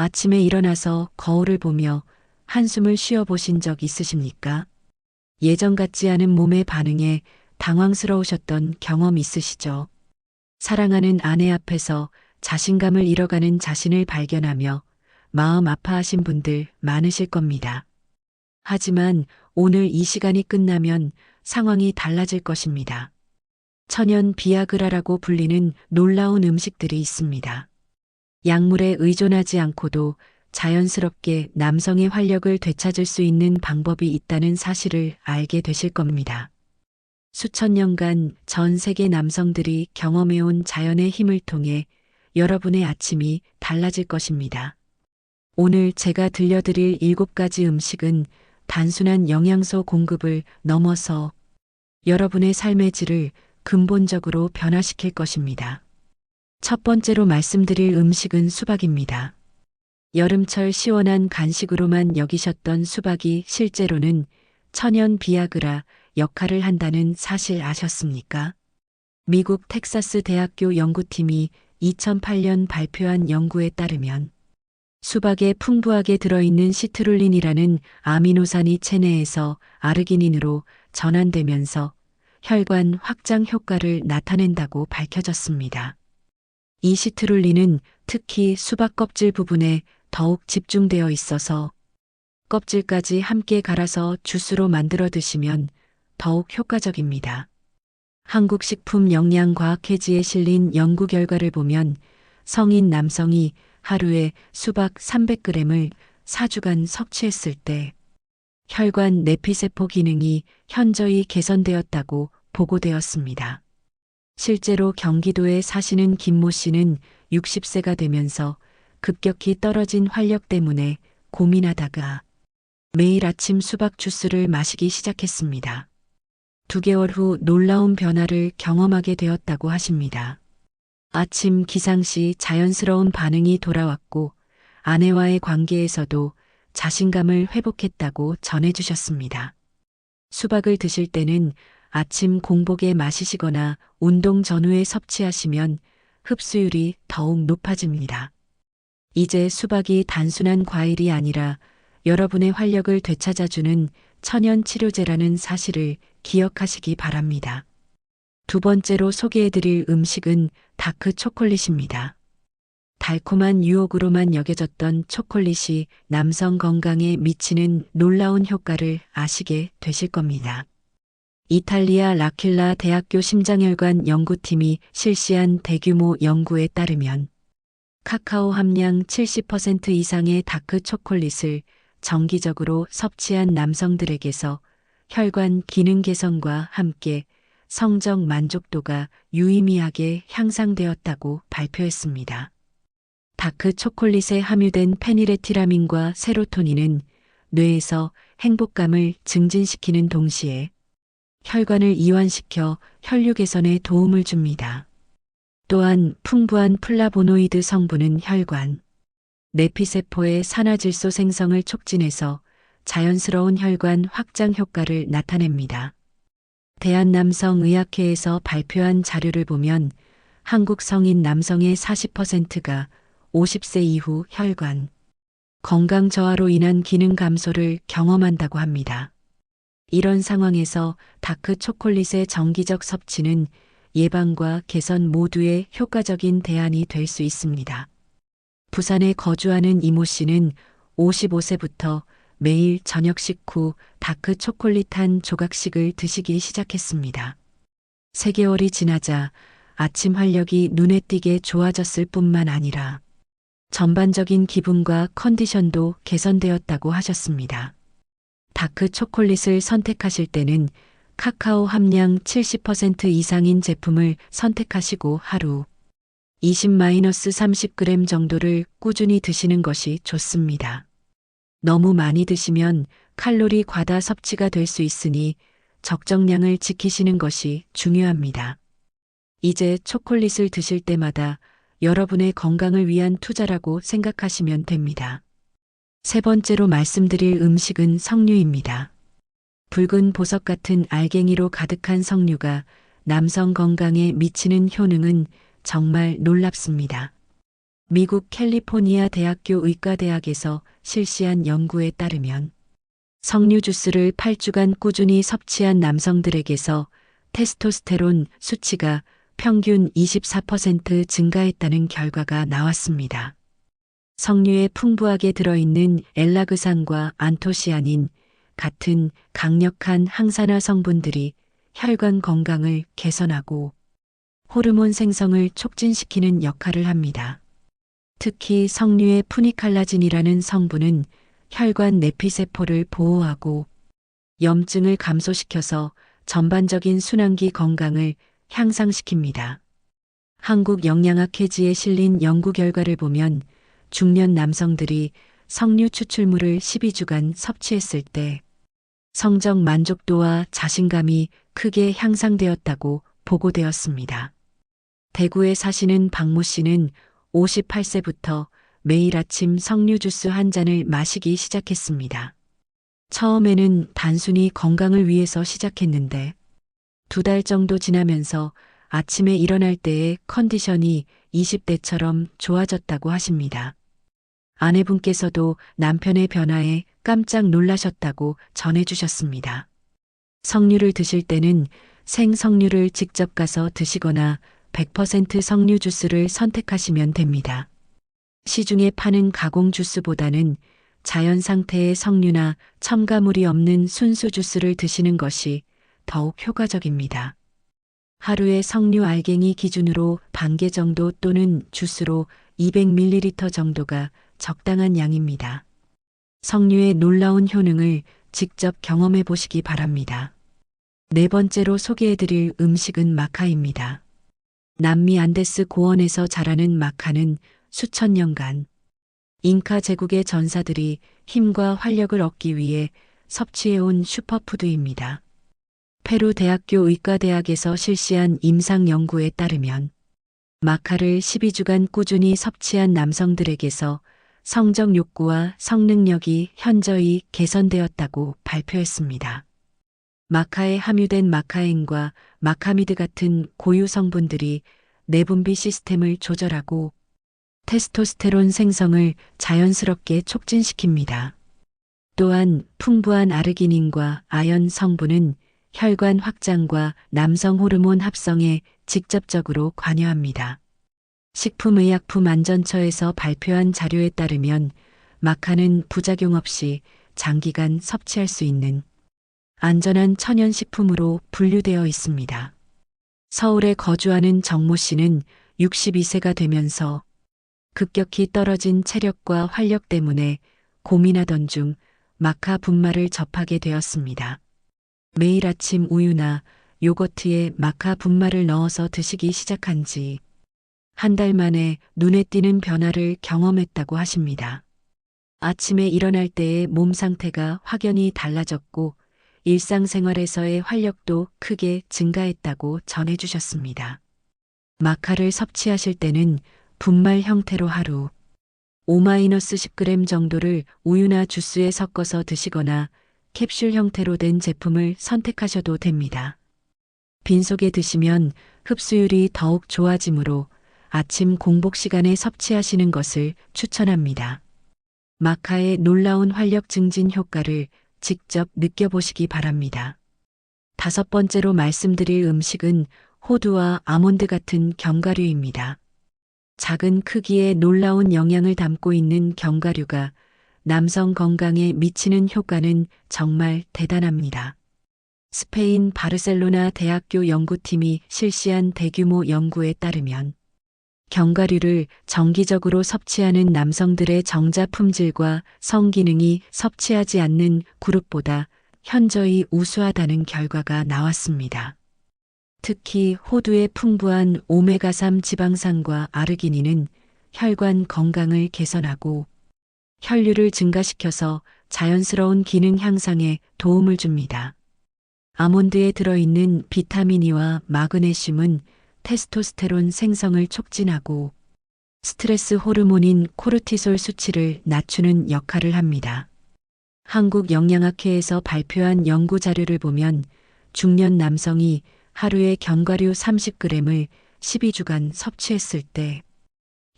아침에 일어나서 거울을 보며 한숨을 쉬어 보신 적 있으십니까? 예전 같지 않은 몸의 반응에 당황스러우셨던 경험 있으시죠? 사랑하는 아내 앞에서 자신감을 잃어가는 자신을 발견하며 마음 아파하신 분들 많으실 겁니다. 하지만 오늘 이 시간이 끝나면 상황이 달라질 것입니다. 천연 비아그라라고 불리는 놀라운 음식들이 있습니다. 약물에 의존하지 않고도 자연스럽게 남성의 활력을 되찾을 수 있는 방법이 있다는 사실을 알게 되실 겁니다. 수천 년간 전 세계 남성들이 경험해온 자연의 힘을 통해 여러분의 아침이 달라질 것입니다. 오늘 제가 들려드릴 7가지 음식은 단순한 영양소 공급을 넘어서 여러분의 삶의 질을 근본적으로 변화시킬 것입니다. 첫 번째로 말씀드릴 음식은 수박입니다. 여름철 시원한 간식으로만 여기셨던 수박이 실제로는 천연 비아그라 역할을 한다는 사실 아셨습니까? 미국 텍사스 대학교 연구팀이 2008년 발표한 연구에 따르면 수박에 풍부하게 들어있는 시트룰린이라는 아미노산이 체내에서 아르기닌으로 전환되면서 혈관 확장 효과를 나타낸다고 밝혀졌습니다. 이 시트룰린은 특히 수박 껍질 부분에 더욱 집중되어 있어서 껍질까지 함께 갈아서 주스로 만들어 드시면 더욱 효과적입니다. 한국식품영양과학회지에 실린 연구 결과를 보면 성인 남성이 하루에 수박 300g을 4주간 섭취했을 때 혈관 내피세포 기능이 현저히 개선되었다고 보고되었습니다. 실제로 경기도에 사시는 김모 씨는 60세가 되면서 급격히 떨어진 활력 때문에 고민하다가 매일 아침 수박 주스를 마시기 시작했습니다. 2개월 후 놀라운 변화를 경험하게 되었다고 하십니다. 아침 기상 시 자연스러운 반응이 돌아왔고 아내와의 관계에서도 자신감을 회복했다고 전해주셨습니다. 수박을 드실 때는 아침 공복에 마시시거나 운동 전후에 섭취하시면 흡수율이 더욱 높아집니다. 이제 수박이 단순한 과일이 아니라 여러분의 활력을 되찾아주는 천연 치료제라는 사실을 기억하시기 바랍니다. 두 번째로 소개해드릴 음식은 다크 초콜릿입니다. 달콤한 유혹으로만 여겨졌던 초콜릿이 남성 건강에 미치는 놀라운 효과를 아시게 되실 겁니다. 이탈리아 라퀼라 대학교 심장혈관 연구팀이 실시한 대규모 연구에 따르면 카카오 함량 70% 이상의 다크 초콜릿을 정기적으로 섭취한 남성들에게서 혈관 기능 개선과 함께 성적 만족도가 유의미하게 향상되었다고 발표했습니다. 다크 초콜릿에 함유된 페니레티라민과 세로토닌은 뇌에서 행복감을 증진시키는 동시에 혈관을 이완시켜 혈류 개선에 도움을 줍니다. 또한 풍부한 플라보노이드 성분은 혈관, 내피세포의 산화질소 생성을 촉진해서 자연스러운 혈관 확장 효과를 나타냅니다. 대한남성의학회에서 발표한 자료를 보면 한국 성인 남성의 40%가 50세 이후 혈관, 건강 저하로 인한 기능 감소를 경험한다고 합니다. 이런 상황에서 다크 초콜릿의 정기적 섭취는 예방과 개선 모두의 효과적인 대안이 될 수 있습니다. 부산에 거주하는 이모 씨는 55세부터 매일 저녁 식후 다크 초콜릿 한 조각씩을 드시기 시작했습니다. 3개월이 지나자 아침 활력이 눈에 띄게 좋아졌을 뿐만 아니라 전반적인 기분과 컨디션도 개선되었다고 하셨습니다. 다크 초콜릿을 선택하실 때는 카카오 함량 70% 이상인 제품을 선택하시고 하루 20-30g 정도를 꾸준히 드시는 것이 좋습니다. 너무 많이 드시면 칼로리 과다 섭취가 될 수 있으니 적정량을 지키시는 것이 중요합니다. 이제 초콜릿을 드실 때마다 여러분의 건강을 위한 투자라고 생각하시면 됩니다. 세 번째로 말씀드릴 음식은 석류입니다. 붉은 보석 같은 알갱이로 가득한 석류가 남성 건강에 미치는 효능은 정말 놀랍습니다. 미국 캘리포니아 대학교 의과대학에서 실시한 연구에 따르면 석류 주스를 8주간 꾸준히 섭취한 남성들에게서 테스토스테론 수치가 평균 24% 증가했다는 결과가 나왔습니다. 석류에 풍부하게 들어있는 엘라그산과 안토시아닌 같은 강력한 항산화 성분들이 혈관 건강을 개선하고 호르몬 생성을 촉진시키는 역할을 합니다. 특히 석류의 푸니칼라진이라는 성분은 혈관 내피세포를 보호하고 염증을 감소시켜서 전반적인 순환기 건강을 향상시킵니다. 한국영양학회지에 실린 연구 결과를 보면 중년 남성들이 석류 추출물을 12주간 섭취했을 때 성적 만족도와 자신감이 크게 향상되었다고 보고되었습니다. 대구에 사시는 박모 씨는 58세부터 매일 아침 석류 주스 한 잔을 마시기 시작했습니다. 처음에는 단순히 건강을 위해서 시작했는데 2달 정도 지나면서 아침에 일어날 때의 컨디션이 20대처럼 좋아졌다고 하십니다. 아내분께서도 남편의 변화에 깜짝 놀라셨다고 전해주셨습니다. 석류를 드실 때는 생석류를 직접 가서 드시거나 100% 석류 주스를 선택하시면 됩니다. 시중에 파는 가공 주스보다는 자연 상태의 석류나 첨가물이 없는 순수 주스를 드시는 것이 더욱 효과적입니다. 하루에 석류 알갱이 기준으로 반 개 정도 또는 주스로 200ml 정도가 적당한 양입니다. 석류의 놀라운 효능을 직접 경험해 보시기 바랍니다. 네 번째로 소개해드릴 음식은 마카입니다. 남미 안데스 고원에서 자라는 마카는 수천 년간 잉카 제국의 전사들이 힘과 활력을 얻기 위해 섭취해온 슈퍼푸드입니다. 페루 대학교 의과대학에서 실시한 임상 연구에 따르면 마카를 12주간 꾸준히 섭취한 남성들에게서 성적 욕구와 성능력이 현저히 개선되었다고 발표했습니다. 마카에 함유된 마카엔과 마카미드 같은 고유 성분들이 내분비 시스템을 조절하고 테스토스테론 생성을 자연스럽게 촉진시킵니다. 또한 풍부한 아르기닌과 아연 성분은 혈관 확장과 남성 호르몬 합성에 직접적으로 관여합니다. 식품의약품안전처에서 발표한 자료에 따르면 마카는 부작용 없이 장기간 섭취할 수 있는 안전한 천연식품으로 분류되어 있습니다. 서울에 거주하는 정모 씨는 62세가 되면서 급격히 떨어진 체력과 활력 때문에 고민하던 중 마카 분말을 접하게 되었습니다. 매일 아침 우유나 요거트에 마카 분말을 넣어서 드시기 시작한 지 한 달 만에 눈에 띄는 변화를 경험했다고 하십니다. 아침에 일어날 때의 몸 상태가 확연히 달라졌고 일상생활에서의 활력도 크게 증가했다고 전해주셨습니다. 마카를 섭취하실 때는 분말 형태로 하루 5-10g 정도를 우유나 주스에 섞어서 드시거나 캡슐 형태로 된 제품을 선택하셔도 됩니다. 빈속에 드시면 흡수율이 더욱 좋아지므로 아침 공복 시간에 섭취하시는 것을 추천합니다. 마카의 놀라운 활력 증진 효과를 직접 느껴보시기 바랍니다. 5번째로 말씀드릴 음식은 호두와 아몬드 같은 견과류입니다. 작은 크기에 놀라운 영양을 담고 있는 견과류가 남성 건강에 미치는 효과는 정말 대단합니다. 스페인 바르셀로나 대학교 연구팀이 실시한 대규모 연구에 따르면 견과류를 정기적으로 섭취하는 남성들의 정자 품질과 성기능이 섭취하지 않는 그룹보다 현저히 우수하다는 결과가 나왔습니다. 특히 호두의 풍부한 오메가3 지방산과 아르기닌은 혈관 건강을 개선하고 혈류를 증가시켜서 자연스러운 기능 향상에 도움을 줍니다. 아몬드에 들어있는 비타민 E와 마그네슘은 테스토스테론 생성을 촉진하고 스트레스 호르몬인 코르티솔 수치를 낮추는 역할을 합니다. 한국영양학회에서 발표한 연구 자료를 보면 중년 남성이 하루에 견과류 30g을 12주간 섭취했을 때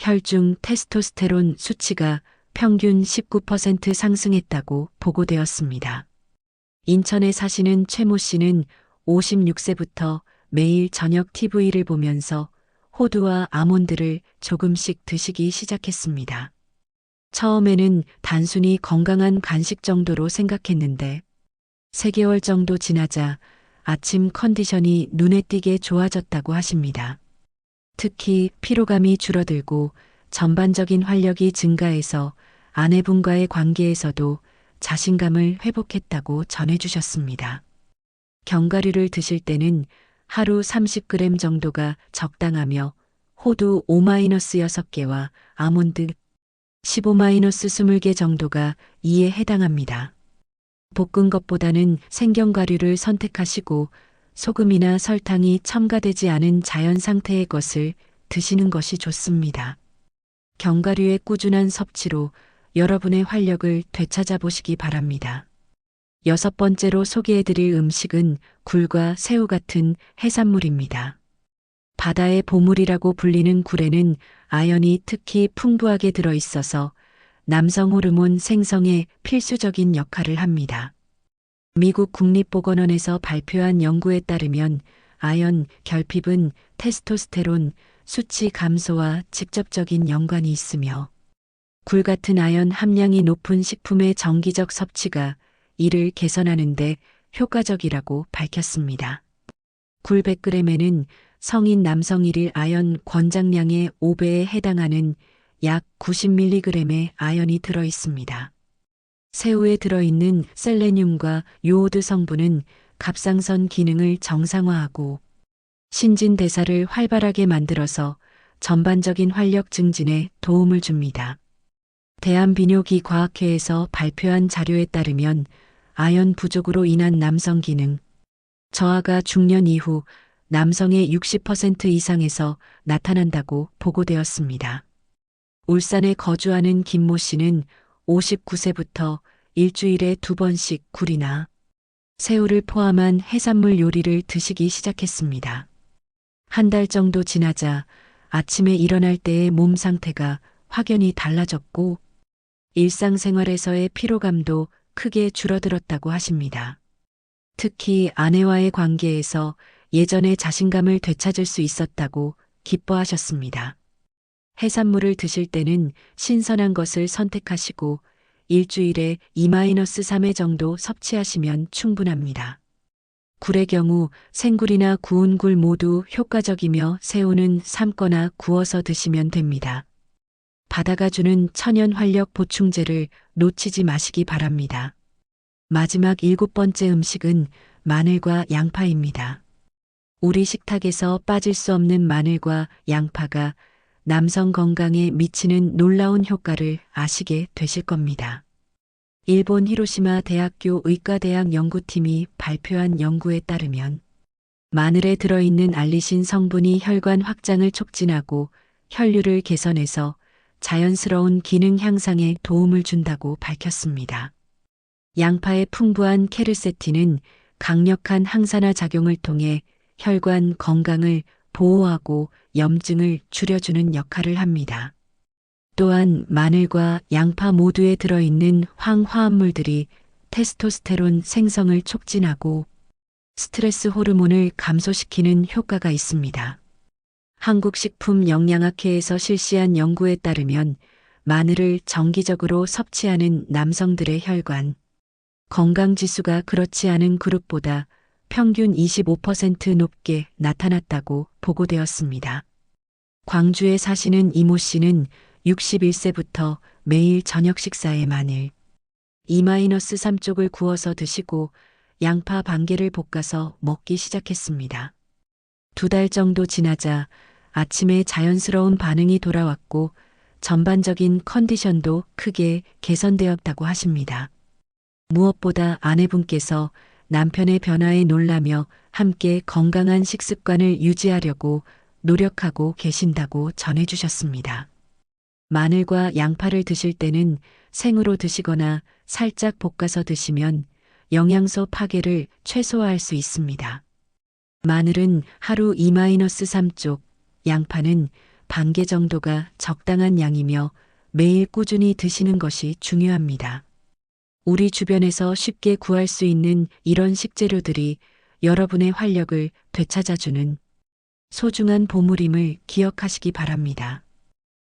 혈중 테스토스테론 수치가 평균 19% 상승했다고 보고되었습니다. 인천에 사시는 최모 씨는 56세부터 매일 저녁 TV를 보면서 호두와 아몬드를 조금씩 드시기 시작했습니다. 처음에는 단순히 건강한 간식 정도로 생각했는데 3개월 정도 지나자 아침 컨디션이 눈에 띄게 좋아졌다고 하십니다. 특히 피로감이 줄어들고 전반적인 활력이 증가해서 아내분과의 관계에서도 자신감을 회복했다고 전해주셨습니다. 견과류를 드실 때는 하루 30g 정도가 적당하며 호두 5-6개와 아몬드 15-20개 정도가 이에 해당합니다. 볶은 것보다는 생견과류를 선택하시고 소금이나 설탕이 첨가되지 않은 자연 상태의 것을 드시는 것이 좋습니다. 견과류의 꾸준한 섭취로 여러분의 활력을 되찾아 보시기 바랍니다. 6번째로 소개해드릴 음식은 굴과 새우 같은 해산물입니다. 바다의 보물이라고 불리는 굴에는 아연이 특히 풍부하게 들어있어서 남성 호르몬 생성에 필수적인 역할을 합니다. 미국 국립보건원에서 발표한 연구에 따르면 아연 결핍은 테스토스테론 수치 감소와 직접적인 연관이 있으며 굴 같은 아연 함량이 높은 식품의 정기적 섭취가 이를 개선하는 데 효과적이라고 밝혔습니다. 굴 100g에는 성인 남성 1일 아연 권장량의 5배에 해당하는 약 90mg의 아연이 들어 있습니다. 새우에 들어있는 셀레늄과 요오드 성분은 갑상선 기능을 정상화하고 신진대사를 활발하게 만들어서 전반적인 활력 증진에 도움을 줍니다. 대한비뇨기과학회에서 발표한 자료에 따르면 아연 부족으로 인한 남성 기능 저하가 중년 이후 남성의 60% 이상에서 나타난다고 보고되었습니다. 울산에 거주하는 김모 씨는 59세부터 일주일에 2번씩 굴이나 새우를 포함한 해산물 요리를 드시기 시작했습니다. 한 달 정도 지나자 아침에 일어날 때의 몸 상태가 확연히 달라졌고 일상생활에서의 피로감도 크게 줄어들었다고 하십니다. 특히 아내와의 관계에서 예전의 자신감을 되찾을 수 있었다고 기뻐하셨습니다. 해산물을 드실 때는 신선한 것을 선택하시고 일주일에 2-3회 정도 섭취하시면 충분합니다. 굴의 경우 생굴이나 구운 굴 모두 효과적이며 새우는 삶거나 구워서 드시면 됩니다. 바다가 주는 천연 활력 보충제를 놓치지 마시기 바랍니다. 마지막 7번째 음식은 마늘과 양파입니다. 우리 식탁에서 빠질 수 없는 마늘과 양파가 남성 건강에 미치는 놀라운 효과를 아시게 되실 겁니다. 일본 히로시마 대학교 의과대학 연구팀이 발표한 연구에 따르면 마늘에 들어있는 알리신 성분이 혈관 확장을 촉진하고 혈류를 개선해서 자연스러운 기능 향상에 도움을 준다고 밝혔습니다. 양파의 풍부한 케르세틴은 강력한 항산화 작용을 통해 혈관 건강을 보호하고 염증을 줄여주는 역할을 합니다. 또한 마늘과 양파 모두에 들어있는 황화합물들이 테스토스테론 생성을 촉진하고 스트레스 호르몬을 감소시키는 효과가 있습니다. 한국식품영양학회에서 실시한 연구에 따르면 마늘을 정기적으로 섭취하는 남성들의 혈관 건강지수가 그렇지 않은 그룹보다 평균 25% 높게 나타났다고 보고되었습니다. 광주에 사시는 이모 씨는 61세부터 매일 저녁 식사에 마늘 2-3쪽을 구워서 드시고 양파 반 개를 볶아서 먹기 시작했습니다. 2달 정도 지나자 아침에 자연스러운 반응이 돌아왔고 전반적인 컨디션도 크게 개선되었다고 하십니다. 무엇보다 아내분께서 남편의 변화에 놀라며 함께 건강한 식습관을 유지하려고 노력하고 계신다고 전해주셨습니다. 마늘과 양파를 드실 때는 생으로 드시거나 살짝 볶아서 드시면 영양소 파괴를 최소화할 수 있습니다. 마늘은 하루 2-3쪽, 양파는 반 개 정도가 적당한 양이며 매일 꾸준히 드시는 것이 중요합니다. 우리 주변에서 쉽게 구할 수 있는 이런 식재료들이 여러분의 활력을 되찾아주는 소중한 보물임을 기억하시기 바랍니다.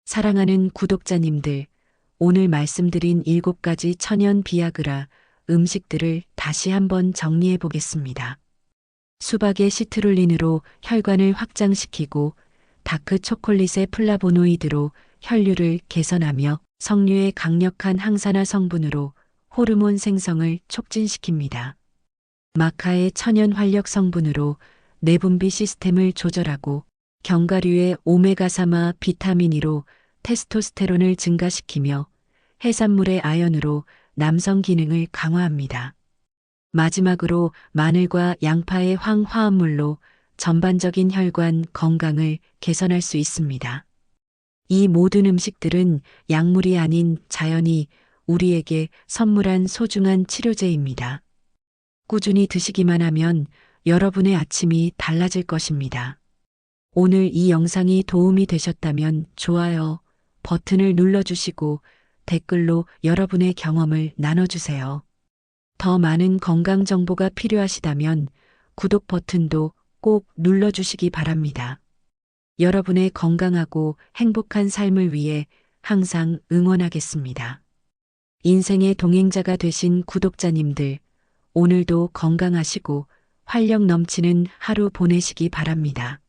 사랑하는 구독자님들, 오늘 말씀드린 7가지 천연 비아그라 음식들을 다시 한번 정리해 보겠습니다. 수박의 시트룰린으로 혈관을 확장시키고 다크 초콜릿의 플라보노이드로 혈류를 개선하며 석류의 강력한 항산화 성분으로 호르몬 생성을 촉진시킵니다. 마카의 천연 활력 성분으로 내분비 시스템을 조절하고 견과류의 오메가3와 비타민 E로 테스토스테론을 증가시키며 해산물의 아연으로 남성 기능을 강화합니다. 마지막으로 마늘과 양파의 황화합물로 전반적인 혈관 건강을 개선할 수 있습니다. 이 모든 음식들은 약물이 아닌 자연이 우리에게 선물한 소중한 치료제입니다. 꾸준히 드시기만 하면 여러분의 아침이 달라질 것입니다. 오늘 이 영상이 도움이 되셨다면 좋아요 버튼을 눌러주시고 댓글로 여러분의 경험을 나눠주세요. 더 많은 건강 정보가 필요하시다면 구독 버튼도 꼭 눌러주시기 바랍니다. 여러분의 건강하고 행복한 삶을 위해 항상 응원하겠습니다. 인생의 동행자가 되신 구독자님들, 오늘도 건강하시고 활력 넘치는 하루 보내시기 바랍니다.